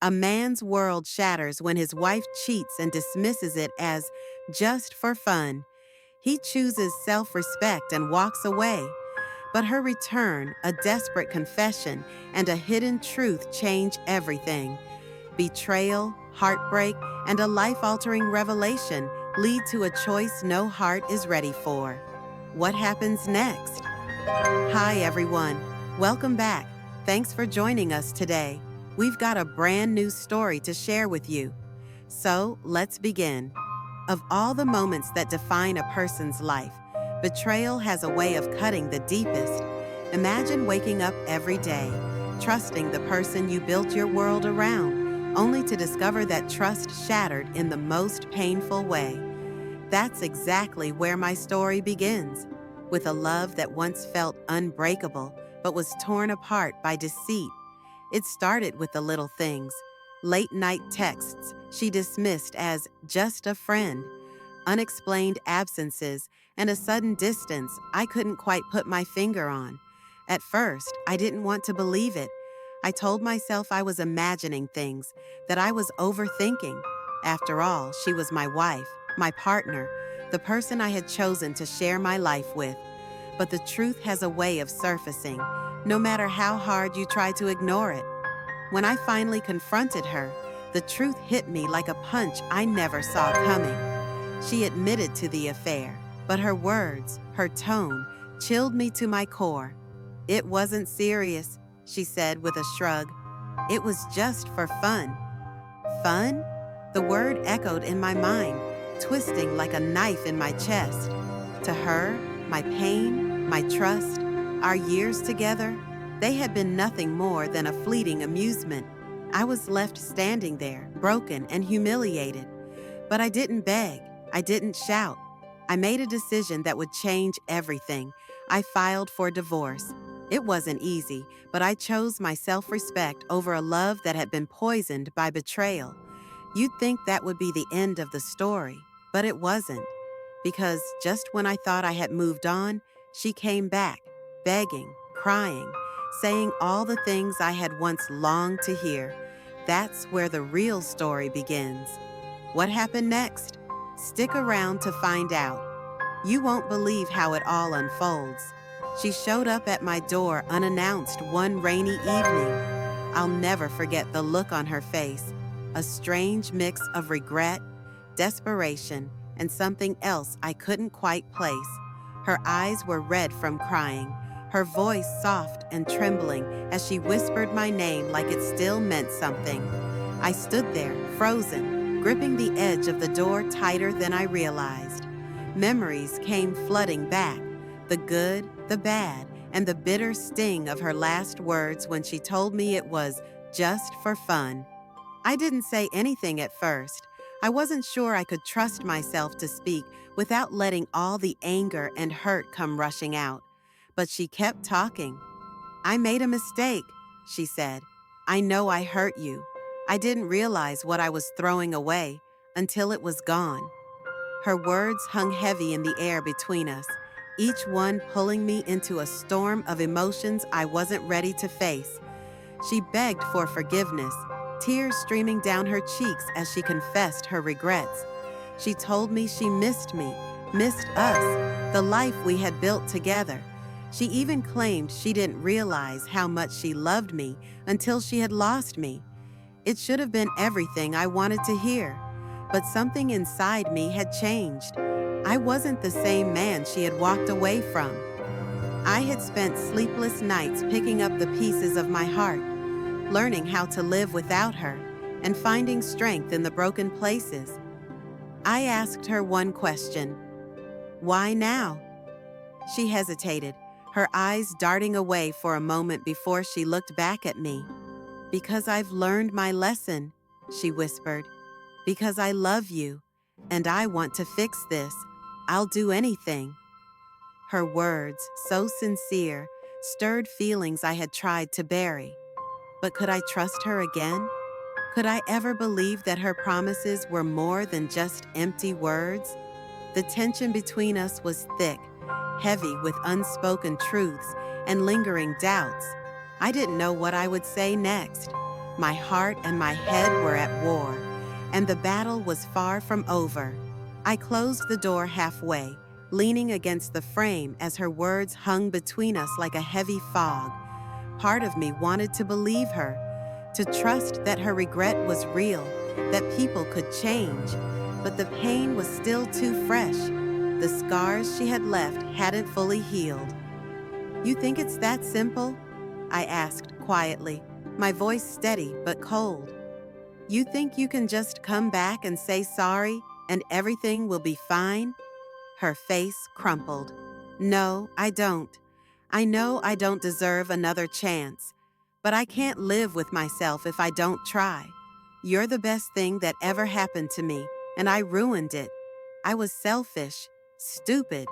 A man's world shatters when his wife cheats and dismisses it as just for fun. He chooses self respect and walks away. But her return, a desperate confession, and a hidden truth change everything. Betrayal, heartbreak, and a life altering revelation lead to a choice no heart is ready for. What happens next? Hi, everyone. Welcome back. Thanks for joining us today. We've got a brand new story to share with you. So, let's begin. Of all the moments that define a person's life, betrayal has a way of cutting the deepest. Imagine waking up every day, trusting the person you built your world around, only to discover that trust shattered in the most painful way. That's exactly where my story begins, with a love that once felt unbreakable but was torn apart by deceit. It started with the little things. Late night texts she dismissed as just a friend, unexplained absences, and a sudden distance I couldn't quite put my finger on. At first, I didn't want to believe it. I told myself I was imagining things, that I was overthinking. After all, she was my wife, my partner, the person I had chosen to share my life with. But the truth has a way of surfacing, no matter how hard you try to ignore it. When I finally confronted her, the truth hit me like a punch I never saw coming. She admitted to the affair, but her words, her tone, chilled me to my core. "It wasn't serious," she said with a shrug. "It was just for fun." Fun? The word echoed in my mind, twisting like a knife in my chest. To her, my pain, my trust, our years together, they had been nothing more than a fleeting amusement. I was left standing there, broken and humiliated. But I didn't beg. I didn't shout. I made a decision that would change everything. I filed for divorce. It wasn't easy, but I chose my self-respect over a love that had been poisoned by betrayal. You'd think that would be the end of the story, but it wasn't. Because just when I thought I had moved on, she came back, begging, crying, saying all the things I had once longed to hear. That's where the real story begins. What happened next? Stick around to find out. You won't believe how it all unfolds. She showed up at my door unannounced one rainy evening. I'll never forget the look on her face, a strange mix of regret, desperation, and something else I couldn't quite place. Her eyes were red from crying, her voice soft and trembling as she whispered my name like it still meant something. I stood there, frozen, gripping the edge of the door tighter than I realized. Memories came flooding back, the good, the bad, and the bitter sting of her last words when she told me it was just for fun. I didn't say anything at first. I wasn't sure I could trust myself to speak without letting all the anger and hurt come rushing out. But she kept talking. "I made a mistake," she said. "I know I hurt you. I didn't realize what I was throwing away until it was gone." Her words hung heavy in the air between us, each one pulling me into a storm of emotions I wasn't ready to face. She begged for forgiveness, tears streaming down her cheeks as she confessed her regrets. She told me she missed me, missed us, the life we had built together. She even claimed she didn't realize how much she loved me until she had lost me. It should have been everything I wanted to hear, but something inside me had changed. I wasn't the same man she had walked away from. I had spent sleepless nights picking up the pieces of my heart, learning how to live without her, and finding strength in the broken places. I asked her one question: "Why now?" She hesitated, her eyes darting away for a moment before she looked back at me. "Because I've learned my lesson," she whispered. "Because I love you, and I want to fix this. I'll do anything." Her words, so sincere, stirred feelings I had tried to bury. But could I trust her again? Could I ever believe that her promises were more than just empty words? The tension between us was thick, heavy with unspoken truths and lingering doubts. I didn't know what I would say next. My heart and my head were at war, and the battle was far from over. I closed the door halfway, leaning against the frame as her words hung between us like a heavy fog. Part of me wanted to believe her, to trust that her regret was real, that people could change, but the pain was still too fresh. The scars she had left hadn't fully healed. "You think it's that simple?" I asked quietly, my voice steady but cold. "You think you can just come back and say sorry and everything will be fine?" Her face crumpled. "No, I don't. I know I don't deserve another chance, but I can't live with myself if I don't try. You're the best thing that ever happened to me, and I ruined it. I was selfish, stupid,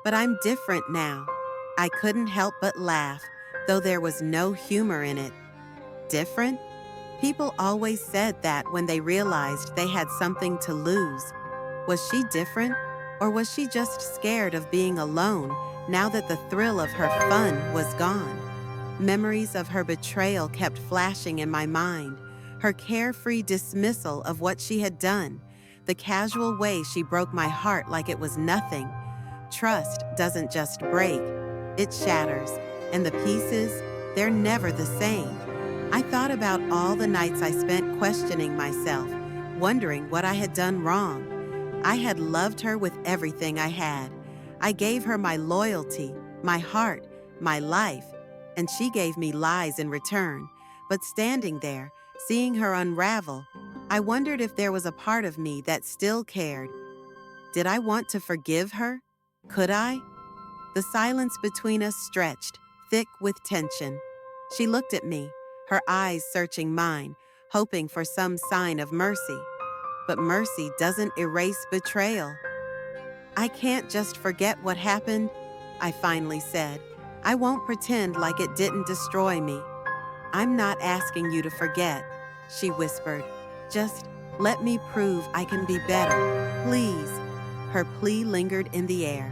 but I'm different now." I couldn't help but laugh, though there was no humor in it. Different? People always said that when they realized they had something to lose. Was she different, or was she just scared of being alone now that the thrill of her fun was gone? Memories of her betrayal kept flashing in my mind, her carefree dismissal of what she had done, the casual way she broke my heart like it was nothing. Trust doesn't just break, it shatters, and the pieces, they're never the same. I thought about all the nights I spent questioning myself, wondering what I had done wrong. I had loved her with everything I had. I gave her my loyalty, my heart, my life, and she gave me lies in return. But standing there, seeing her unravel, I wondered if there was a part of me that still cared. Did I want to forgive her? Could I? The silence between us stretched, thick with tension. She looked at me, her eyes searching mine, hoping for some sign of mercy. But mercy doesn't erase betrayal. "I can't just forget what happened," I finally said. "I won't pretend like it didn't destroy me." "I'm not asking you to forget," she whispered. "Just let me prove I can be better, please." Her plea lingered in the air.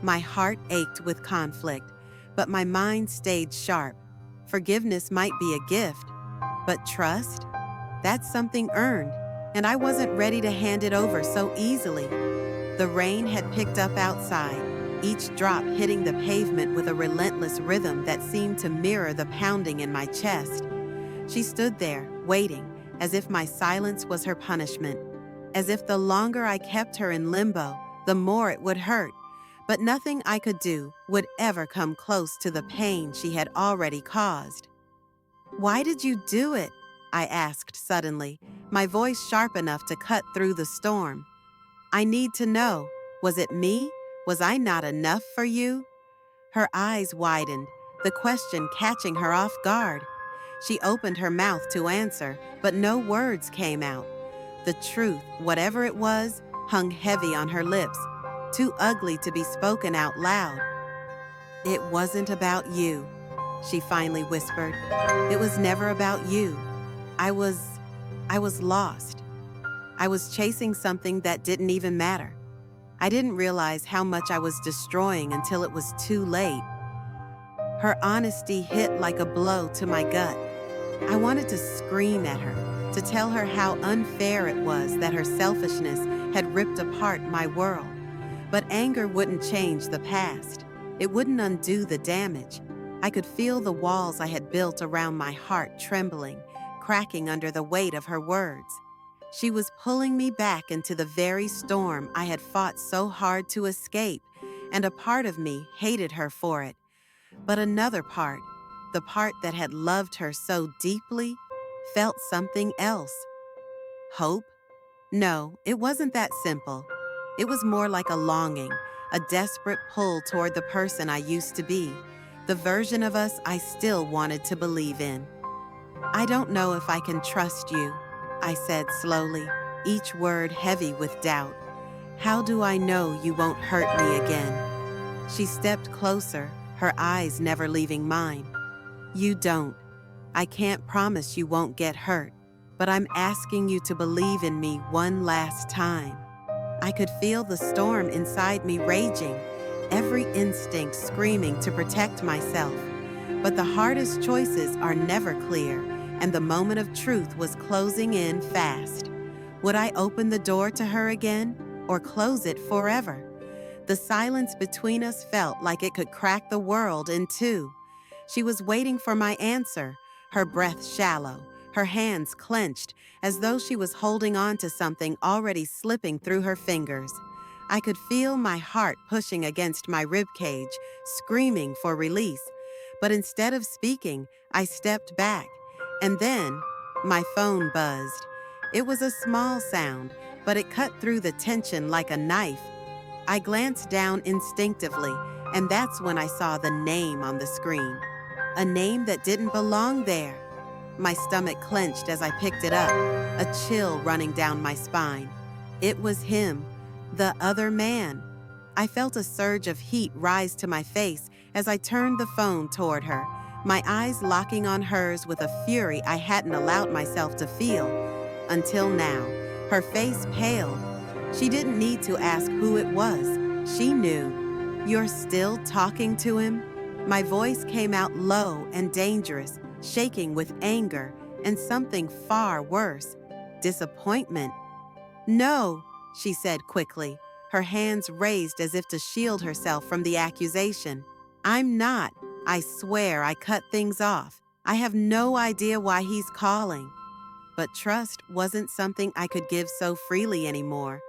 My heart ached with conflict, but my mind stayed sharp. Forgiveness might be a gift, but trust? That's something earned, and I wasn't ready to hand it over so easily. The rain had picked up outside, each drop hitting the pavement with a relentless rhythm that seemed to mirror the pounding in my chest. She stood there, waiting, as if my silence was her punishment, as if the longer I kept her in limbo, the more it would hurt. But nothing I could do would ever come close to the pain she had already caused. "Why did you do it?" I asked suddenly, my voice sharp enough to cut through the storm. "I need to know. Was it me? Was I not enough for you?" Her eyes widened, the question catching her off guard. She opened her mouth to answer, but no words came out. The truth, whatever it was, hung heavy on her lips, too ugly to be spoken out loud. "It wasn't about you," she finally whispered. "It was never about you. I was lost. I was chasing something that didn't even matter. I didn't realize how much I was destroying until it was too late." Her honesty hit like a blow to my gut. I wanted to scream at her, to tell her how unfair it was that her selfishness had ripped apart my world. But anger wouldn't change the past. It wouldn't undo the damage. I could feel the walls I had built around my heart trembling, cracking under the weight of her words. She was pulling me back into the very storm I had fought so hard to escape, and a part of me hated her for it. But another part, the part that had loved her so deeply, felt something else. Hope? No, it wasn't that simple. It was more like a longing, a desperate pull toward the person I used to be, the version of us I still wanted to believe in. "I don't know if I can trust you," I said slowly, each word heavy with doubt. "How do I know you won't hurt me again?" She stepped closer, her eyes never leaving mine. "You don't. I can't promise you won't get hurt, but I'm asking you to believe in me one last time." I could feel the storm inside me raging, every instinct screaming to protect myself. But the hardest choices are never clear, and the moment of truth was closing in fast. Would I open the door to her again, or close it forever? The silence between us felt like it could crack the world in two. She was waiting for my answer, her breath shallow, her hands clenched, as though she was holding on to something already slipping through her fingers. I could feel my heart pushing against my ribcage, screaming for release. But instead of speaking, I stepped back. And then, my phone buzzed. It was a small sound, but it cut through the tension like a knife. I glanced down instinctively, and that's when I saw the name on the screen. A name that didn't belong there. My stomach clenched as I picked it up, a chill running down my spine. It was him, the other man. I felt a surge of heat rise to my face as I turned the phone toward her, my eyes locking on hers with a fury I hadn't allowed myself to feel. Until now, her face paled. She didn't need to ask who it was. She knew. "You're still talking to him?" My voice came out low and dangerous, shaking with anger and something far worse, disappointment. "No," she said quickly, her hands raised as if to shield herself from the accusation. "I'm not. I swear I cut things off. I have no idea why he's calling." But trust wasn't something I could give so freely anymore.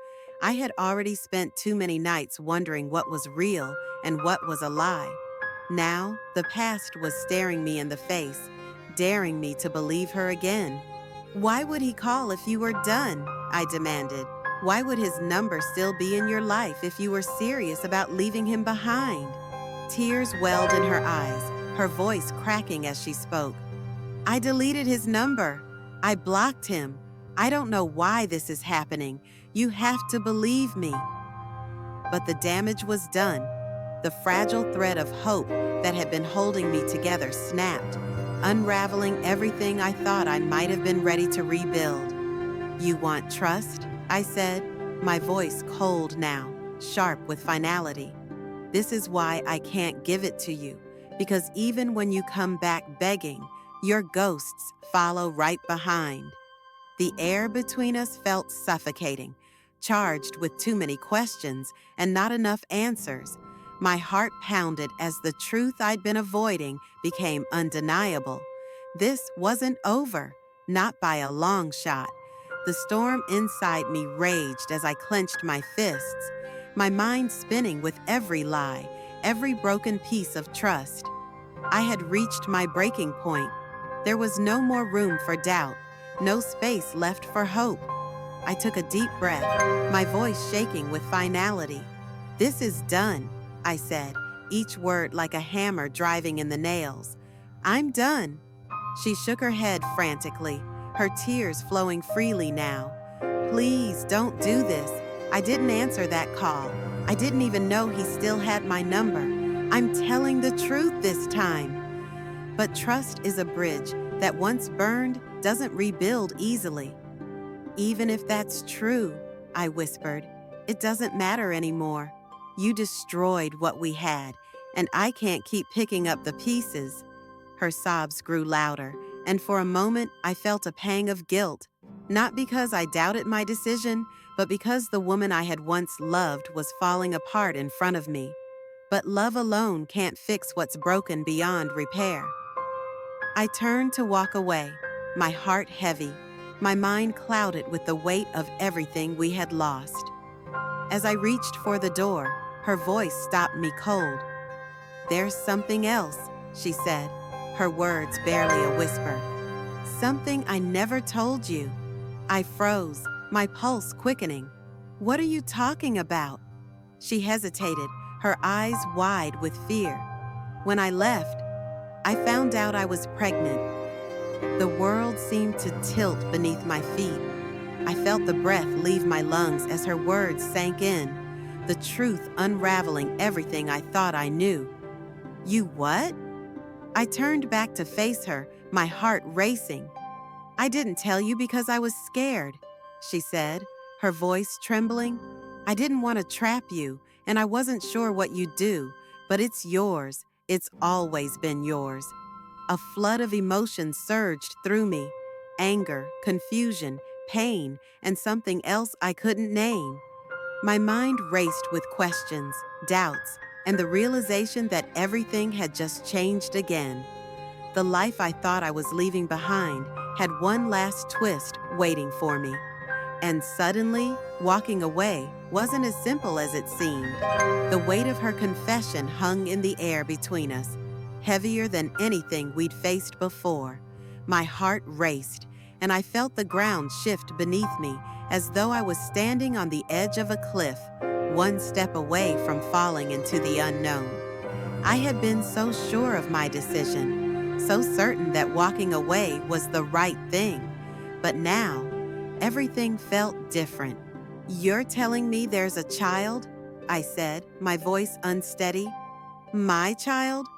I had already spent too many nights wondering what was real and what was a lie. Now, the past was staring me in the face, daring me to believe her again. "Why would he call if you were done?" I demanded. "Why would his number still be in your life if you were serious about leaving him behind?" Tears welled in her eyes, her voice cracking as she spoke. "I deleted his number. I blocked him. I don't know why this is happening. You have to believe me." But the damage was done. The fragile thread of hope that had been holding me together snapped, unraveling everything I thought I might have been ready to rebuild. "You want trust?" I said, my voice cold now, sharp with finality. "This is why I can't give it to you, because even when you come back begging, your ghosts follow right behind." The air between us felt suffocating, charged with too many questions and not enough answers. My heart pounded as the truth I'd been avoiding became undeniable. This wasn't over, not by a long shot. The storm inside me raged as I clenched my fists, my mind spinning with every lie, every broken piece of trust. I had reached my breaking point. There was no more room for doubt, no space left for hope. I took a deep breath, my voice shaking with finality. "This is done," I said, each word like a hammer driving in the nails. "I'm done." She shook her head frantically, her tears flowing freely now. "Please don't do this. I didn't answer that call. I didn't even know he still had my number. I'm telling the truth this time." But trust is a bridge that once burned doesn't rebuild easily. "Even if that's true," I whispered, "it doesn't matter anymore. You destroyed what we had, and I can't keep picking up the pieces." Her sobs grew louder, and for a moment I felt a pang of guilt, not because I doubted my decision, but because the woman I had once loved was falling apart in front of me. But love alone can't fix what's broken beyond repair. I turned to walk away, my heart heavy, my mind clouded with the weight of everything we had lost. As I reached for the door, her voice stopped me cold. "There's something else," she said, her words barely a whisper. "Something I never told you." I froze, my pulse quickening. "What are you talking about?" She hesitated, her eyes wide with fear. "When I left, I found out I was pregnant." The world seemed to tilt beneath my feet. I felt the breath leave my lungs as her words sank in, the truth unraveling everything I thought I knew. "You what?" I turned back to face her, my heart racing. "I didn't tell you because I was scared," she said, her voice trembling. "I didn't want to trap you, and I wasn't sure what you'd do, but it's yours. It's always been yours." A flood of emotions surged through me: anger, confusion, pain, and something else I couldn't name. My mind raced with questions, doubts, and the realization that everything had just changed again. The life I thought I was leaving behind had one last twist waiting for me. And suddenly, walking away wasn't as simple as it seemed. The weight of her confession hung in the air between us, heavier than anything we'd faced before. My heart raced, and I felt the ground shift beneath me as though I was standing on the edge of a cliff, one step away from falling into the unknown. I had been so sure of my decision, so certain that walking away was the right thing. But now, everything felt different. "You're telling me there's a child?" I said, my voice unsteady. "My child?"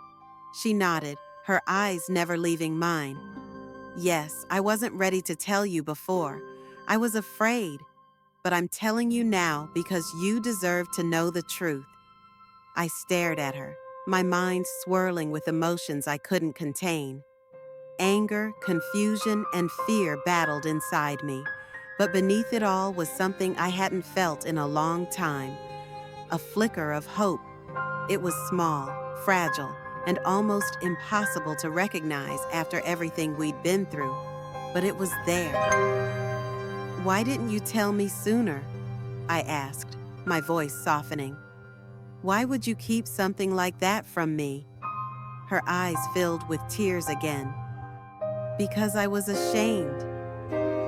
She nodded, her eyes never leaving mine. "Yes, I wasn't ready to tell you before. I was afraid. But I'm telling you now because you deserve to know the truth." I stared at her, my mind swirling with emotions I couldn't contain. Anger, confusion, and fear battled inside me. But beneath it all was something I hadn't felt in a long time: a flicker of hope. It was small, fragile, and almost impossible to recognize after everything we'd been through. But it was there. "Why didn't you tell me sooner?" I asked, my voice softening. "Why would you keep something like that from me?" Her eyes filled with tears again. "Because I was ashamed.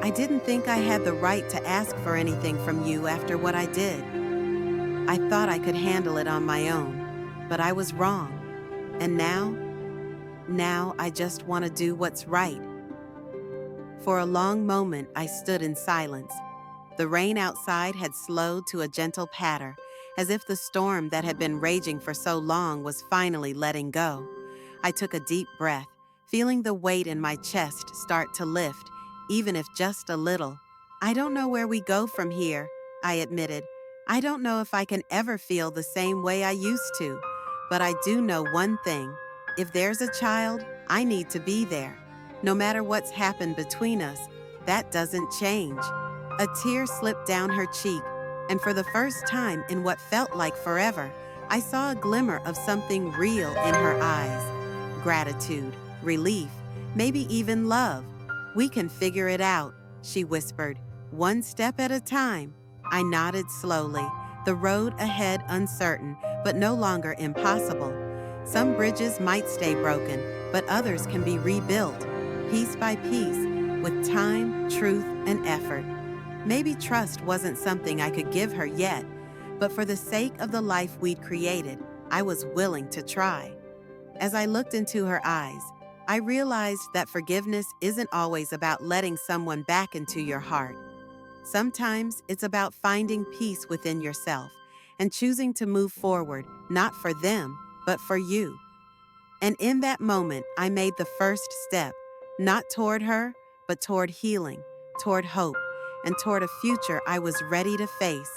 I didn't think I had the right to ask for anything from you after what I did. I thought I could handle it on my own, but I was wrong. And now I just want to do what's right." For a long moment, I stood in silence. The rain outside had slowed to a gentle patter, as if the storm that had been raging for so long was finally letting go. I took a deep breath, feeling the weight in my chest start to lift, even if just a little. "I don't know where we go from here," I admitted. "I don't know if I can ever feel the same way I used to. But I do know one thing: if there's a child, I need to be there. No matter what's happened between us, that doesn't change." A tear slipped down her cheek, and for the first time in what felt like forever, I saw a glimmer of something real in her eyes: gratitude, relief, maybe even love. "We can figure it out," she whispered, "one step at a time." I nodded slowly, the road ahead uncertain, but no longer impossible. Some bridges might stay broken, but others can be rebuilt, piece by piece, with time, truth, and effort. Maybe trust wasn't something I could give her yet, but for the sake of the life we'd created, I was willing to try. As I looked into her eyes, I realized that forgiveness isn't always about letting someone back into your heart. Sometimes it's about finding peace within yourself and choosing to move forward, not for them, but for you. And in that moment, I made the first step, not toward her, but toward healing, toward hope, and toward a future I was ready to face,